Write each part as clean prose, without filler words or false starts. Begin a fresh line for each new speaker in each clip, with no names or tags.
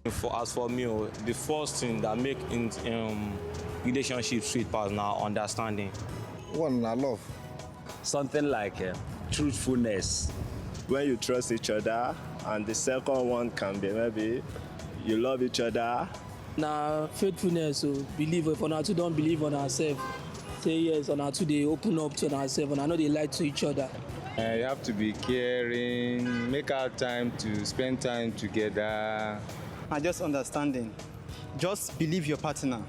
As for me, the first thing that make relationship sweet pass now understanding.
One, I love.
Something like truthfulness.
When you trust each other, and the second one can be maybe you love each other.
Now faithfulness, so believe. If on our two don't believe on ourselves, say yes. On our two they open up to ourselves, and I know they lie to each other.
You have to be caring, make out time to spend time together.
And just understanding. Just believe your partner.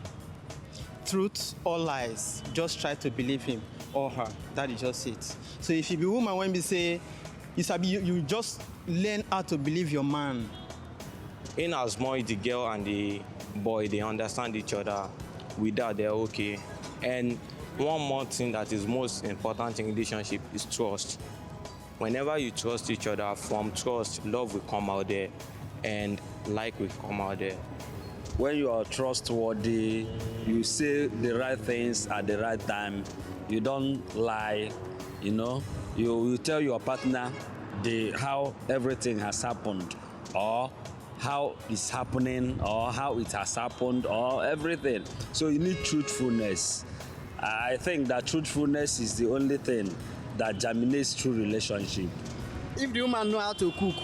Truth or lies, just try to believe him or her. That is just it. So if you be woman, when we say, you just learn how to believe your man.
In as much the girl and the boy, they understand each other, with that they're okay. And one more thing that is most important in relationship is trust. Whenever you trust each other, from trust, love will come out there and like will come out there.
When you are trustworthy, you say the right things at the right time. You don't lie, you know. You tell your partner how everything has happened, or how it's happening, or how it has happened, or everything. So you need truthfulness. I think that truthfulness is the only thing that germinates true relationship.
If the woman know how to cook,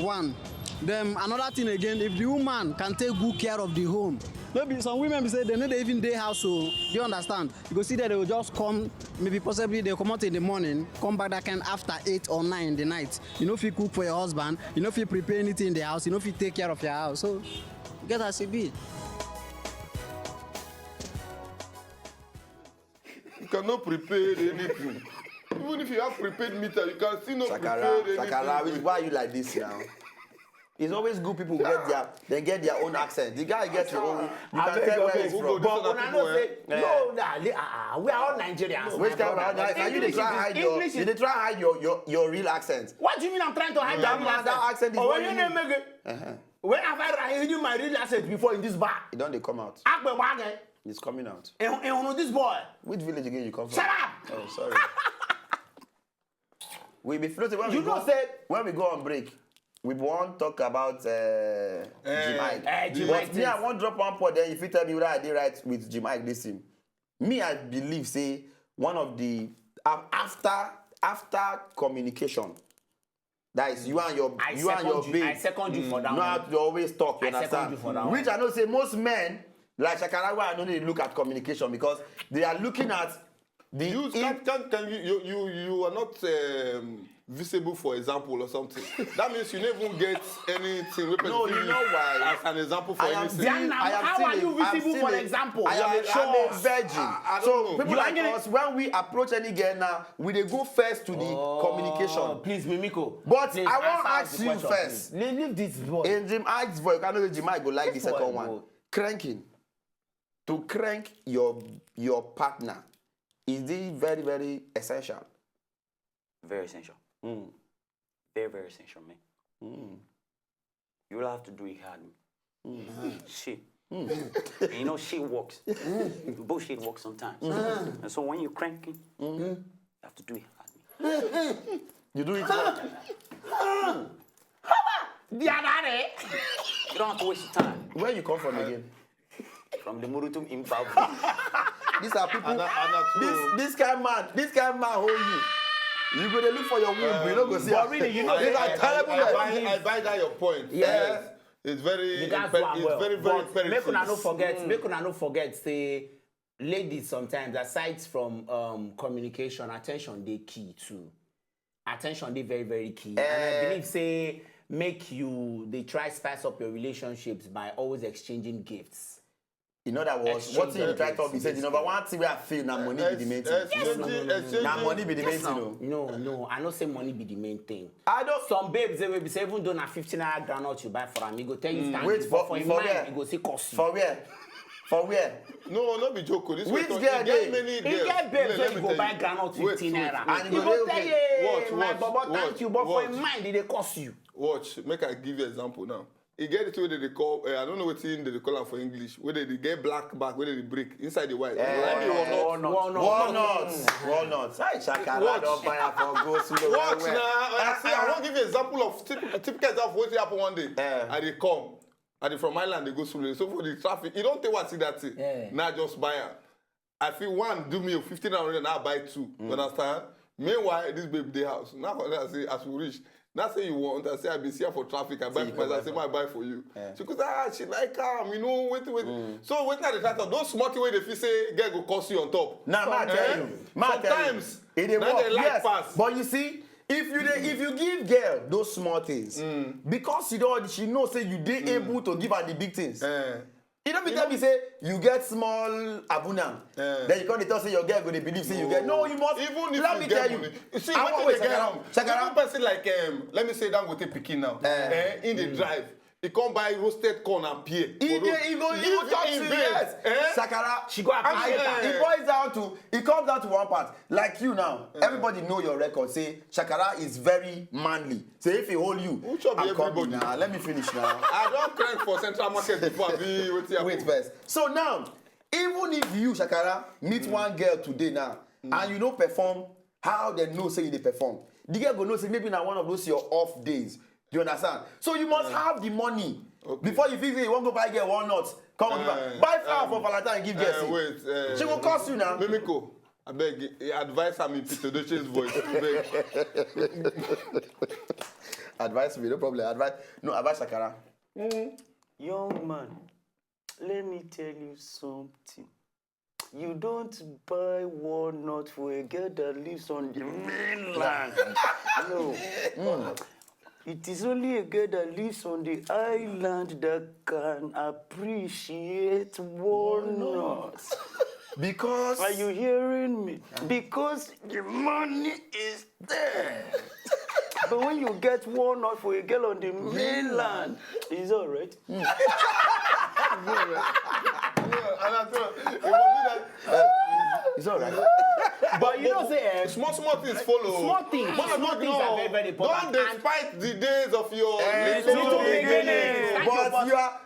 one. Then another thing again, if the woman can take good care of the home. Maybe some women say they know they even day house, so do you understand? You go see that they will just come, maybe possibly they'll come out in the morning, come back that kind after 8 or 9 in the night. You know if you cook for your husband, you know if you prepare anything in the house, you know if you take care of your house. So get as it be.
You cannot prepare anything. Even if you have prepared meter, you can still not prepare anything.
Sakara, why are you like this now? It's always good people get their own accent. The guy gets your own. You can tell where he's from.
But when I know say, no, we are all Nigerians.
Which kind of accent? You try hide your real accent.
What do you mean I'm trying to hide
that accent?
Oh, when you name me, when have I heard my real accent before in this bar?
It don't come out. It's coming out.
And this boy.
Which village again you come from?
Shut up!
Oh, sorry. We be floating when we go on break. We won't talk about G-Mike. But me, I won't drop one point then if you tell me what I did right with G-Mike this thing. Me, I believe, say, one of the, after communication, that is you and your babe.
I second you for that one.
You have to always talk, you understand?
Second you for that one.
Which I know say most men, like Shakarawa, I know they look at communication because they are looking at the...
You are not... visible, for example, or something. That means you never get anything.
No, you know why?
As an example for anything.
How are you visible for example?
I am a virgin. So people like us, when we approach any girl now, we they go first to the communication.
Please, Mimiko.
But I want to ask you first.
Leave this boy.
In Jim Ike's voice, I know Jim Ike go like the second one. Cranking. To crank your partner, is it very, very essential?
Very essential. Very, very essential, man. You will have to do it hard. Shit. And you know, shit works. Bullshit works sometimes. And so when you're cranking, you have to do it hard.
You do it hard.
You don't have to waste your time.
Where you come from again?
From the Murutum Improv.
These are people. This kind of man hold you. You go to look for your womb, you don't go see.
But really, you know,
I buy that your point.
Yes.
It's very, very
Make una no forget. Say, ladies sometimes, aside from communication, attention they key too. Attention they very, very key. And I believe say they try spice up your relationships by always exchanging gifts.
In other words, what you try to be said, the number one thing we have feel now money be the main thing. Now money be the main thing.
No, I don't say money be the main thing.
I don't.
Some babes they will be say even though na 15 naira groundnut you buy for them, he go tell you stand.
Wait for
him
where?
mind, he go say cost you.
For where? For where?
No, not be joke. This
which girl
He get babes when you go buy groundnut 15 naira. And he go tell you, my bobo thank you, but for him mind they cost you.
Watch, make I give you an example now. You get it where they call, I don't know what they call it for English, where they get black back, where they break inside the white.
Walnuts. Hi, Shakara, don't buy up for go
Watch now. I want to give you an example of typical example of what happened one day. And they come. and from Island they go slowly. So for the traffic, you don't take what see that thing.
Yeah.
Now just buy it. I feel one do me 1,500, now buy two. You understand? Meanwhile, this baby day house. Now I say as we reach. Now say you want, I say I be here for traffic. I buy for myself. I say I buy for you. Yeah. She goes, she like you know, wait. So wait at the tractor. Those smart way they feel say girl go cost you on top.
Now, man, tell you.
Sometimes
it
now
work.
they like
Yes.
pass.
But you see, if you give girl those small things, because she knows say you dey able to give her the big things. You don't be tell me say you get small abuna. Then you can't tell say your girl go dey believe say you get. No, you must.
Even if
let
you
me
get
tell
money.
you.
You see, what they get even person like let me say Dangote Pikin now. In the drive. He come buy roasted corn and pear.
He go talk to you, yes. Shakara,
she go appreciate that.
It boils down to, it comes down to one part. Like you now, everybody know your record. Say, Shakara is very manly. Say, if he hold you, I'm coming now. Let me finish now.
I don't crank for Central Market before I be
wait first. So now, even if you, Shakara, meet one girl today now, and you don't perform how they know say you dey perform, the girl go know say maybe now one of those your off days. Do you understand? So you must have the money before you feel say you want to buy girl one not. Come on, buy flower for Valentine, give girl.
Wait,
she will cost you now.
Mimiko, I beg, advise me Peter Doche's voice.
Advise me, no problem. Advise Shakara.
Young man, let me tell you something. You don't buy walnut for a girl that lives on the mainland. No. It is only a girl that lives on the island that can appreciate walnuts.
Because...
Are you hearing me? Because the money is there. But when you get walnut for a girl on the mainland, it's all right.
It's all right.
But you know, say
small things follow.
Small things are very, very important.
Don't despite the days of your
little beginning.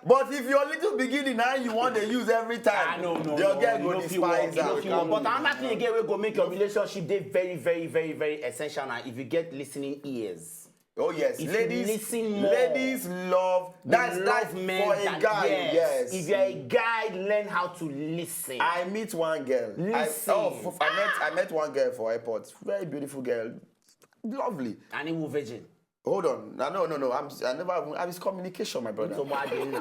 But if your little beginning now you want to use every time, your girl go despise that.
But another thing again will go make your relationship dey very, very, very, very essential now. If you get listening ears.
Oh yes,
if
ladies love that's
men
for a guy. Yes.
If you're a guy, learn how to listen.
I meet one girl. I met one girl for airport. Very beautiful girl, lovely.
And he was virgin.
Hold on. No. I'm it's communication, my brother.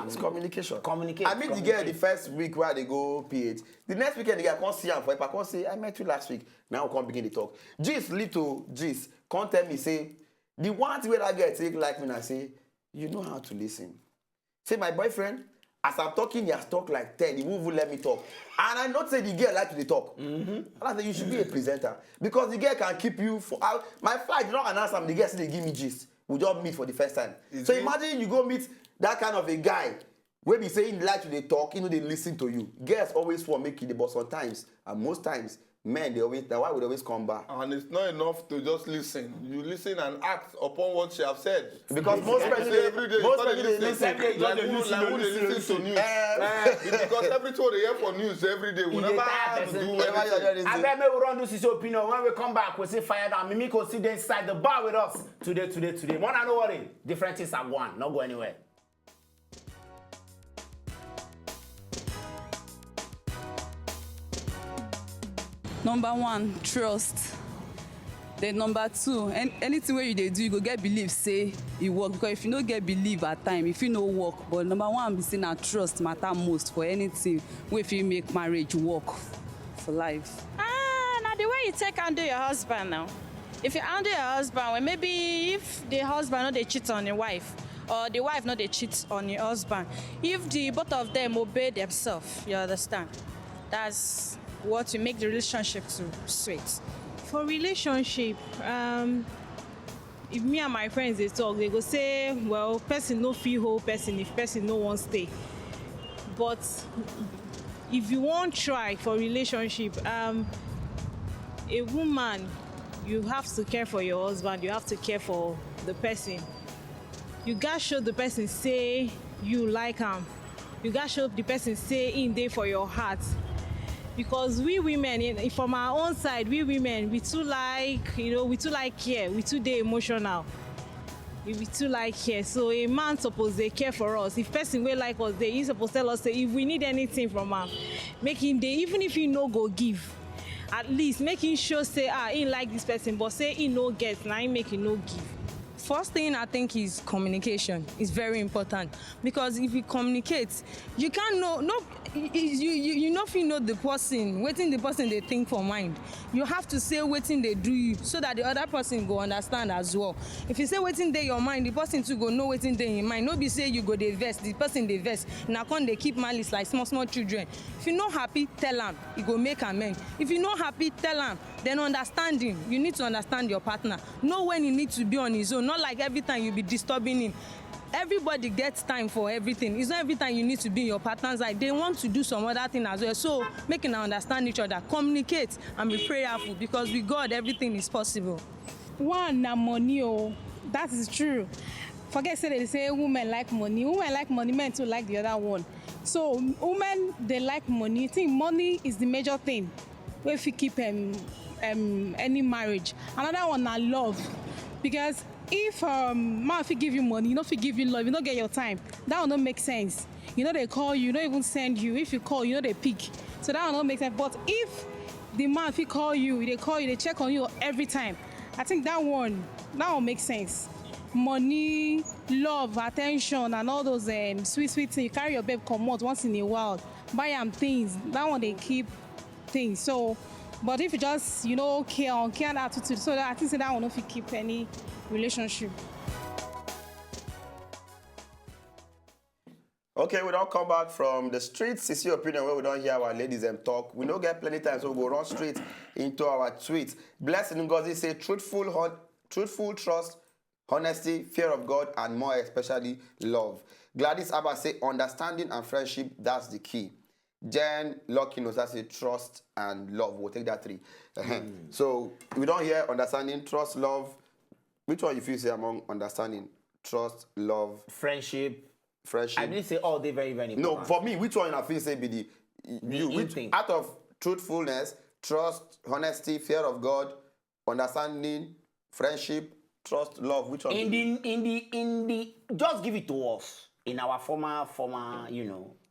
It's communication. I meet the girl the first week where they go PH. The next weekend the guy can't see her for I can't say I met you last week. Now we can't begin the talk. Little can't tell me say. The one thing where that girl take like me and I say, you know how to listen. Say my boyfriend, as I'm talking, he has talked like 10. He won't let me talk. And I not say the girl like to talk. And I say you should be a presenter. Because the girl can keep you for my flight, you don't announce them, the girl say they give me gist. We just meet for the first time. So imagine you go meet that kind of a guy where be saying like to they talk, they listen to you. Girls always want to make it, but sometimes, and most times, men, that's why we always come back.
And it's not enough to just listen. You listen and act upon what she have said.
Because most people
every day listen to news. Because every time they hear for news every day, we never have to do anything.
I bet we run this opinion. When we come back, we say fire down. Mimiko sit there inside the bar with us today. One and no worry. Different things are one. Not go anywhere.
Number one, trust. Then number two, anything where you dey do, you go get belief say e work. Because if you no get belief at time, if you no work. But number one be say na trust matter most for anything wey fit make marriage work for life.
Now the way you take handle your husband now. If you handle your husband, well, maybe if the husband no dey cheat on the wife, or the wife no dey cheat on the husband, if the both of them obey themselves, you understand? That's what will make the relationship to sweet.
For relationship, if me and my friends they talk, they go say, well, person no fit hold person if person no wan stay. But if you won't try for relationship, a woman, you have to care for your husband, you have to care for the person. You gotta show the person say you like him. You gotta show the person say in there for your heart. Because we women, from our own side, we women, we too like, we too like care, we too dey emotional. if we too like care. So a man suppose they care for us. If person will like us, he suppose tell us say if we need anything from him, make him dey, even if he no go give. At least make him show say he like this person, but say he no get, now he make him no give.
First thing I think is communication. It's very important because if you communicate, you can't know you know if you know the person, waiting the person they think for mind. You have to say waiting they do you so that the other person go understand as well. If you say waiting they your mind, the person too go know waiting they in mind. No be say you go they vest, the person they vest. Now can they keep malice like small children. If you not happy, tell him. You go make amend. If you not happy, tell him. Then understand him. You need to understand your partner. Know when he needs to be on his own. Not like every time you be disturbing him. Everybody gets time for everything. It's not every time you need to be in your partner's side. They want to do some other thing as well. So making them understand each other, communicate and be prayerful because with God everything is possible.
One na money, oh, that is true. Forget say they say women like money. Women like money, men too like the other one. So women they like money. I think money is the major thing. If you keep any marriage. Another one na love. Because if man if he give you money, you know if he give you love, you don't get your time. That will not make sense. You know they call you, don't even send you. If you call, you know they pick. So that will not make sense. But if the man if he call you, they check on you every time. I think that will make sense. Money, love, attention, and all those sweet things. You carry your babe come out once in a while, buy them things. That one they keep things. So, but if you just care and attitude, so that I think that one if you keep any relationship.
Okay, we don't come back from the streets. It's your opinion where we don't hear our ladies and talk. We don't get plenty time, so we go run straight into our tweets. Blessed Ngozi say truthful trust, honesty, fear of God, and more especially love. Gladys Abba say understanding and friendship, that's the key. Jen Lucky knows that say trust and love. We'll take that 3. So we don't hear understanding, trust, love. Which one you feel say among understanding, trust, love,
friendship? I didn't say all they very, very important.
No, for me, which one I feel say be the you think? Out of truthfulness, trust, honesty, fear of God, understanding, friendship, trust, love, which one?
In the just give it to us. In our former,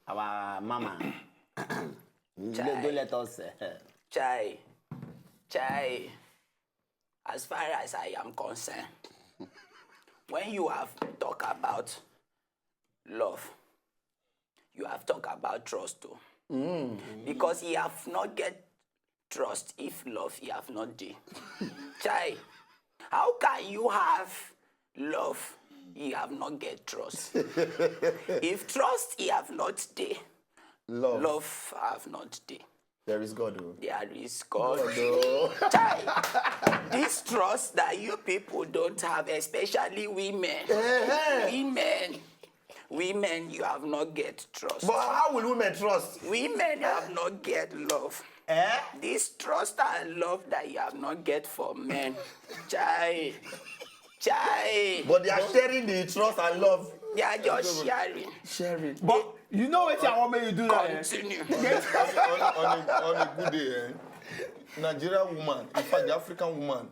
our mama. Don't let us
Chai. As far as I am concerned, when you have talked about love, you have talked about trust too. Because you have not get trust if love you have not done. Chai, how can you have love you have not get trust? If trust you have not done, love have not done.
There is God, though.
There is God. Chai, this trust that you people don't have, especially women. Women, you have not get trust.
But how will women trust?
Women have not get love. This trust and love that you have not get for men. Chai.
But they are sharing the trust and love.
They are just sharing.
But you know what I want me to do that?
Continue.
on a good day, Nigerian woman, in fact, the African woman,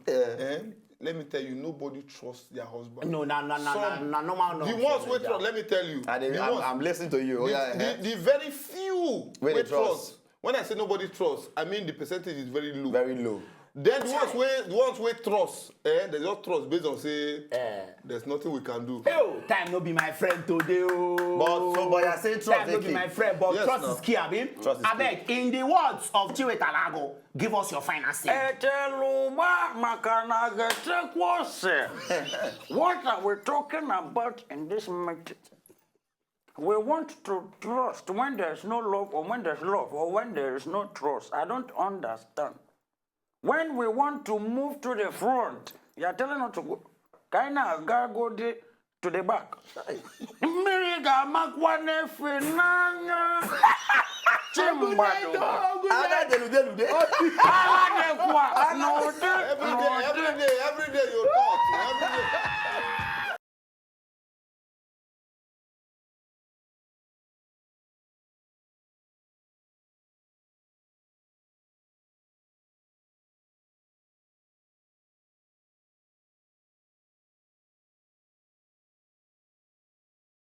let me tell you, nobody trusts their husband.
No.
The ones we trust, let me tell you.
I'm listening to you.
The very few we trust. When I say nobody trusts, I mean the percentage is very low.
Very low.
Then the ones we trust, they just trust based on say there's nothing we can do.
Time no be my friend today.
But I say trust.
Time no be my friend, but yes, trust is key, Abi. I beg, in the words of Chiwe Talago, give us your final say.
What are we talking about in this meeting? We want to trust when there's no love, or when there's love, or when there is no trust. I don't understand. When we want to move to the front, you are telling us to go. Kaina go to the back. Miriga makwane finanya. Chimbado.
Every day you talk. Every day.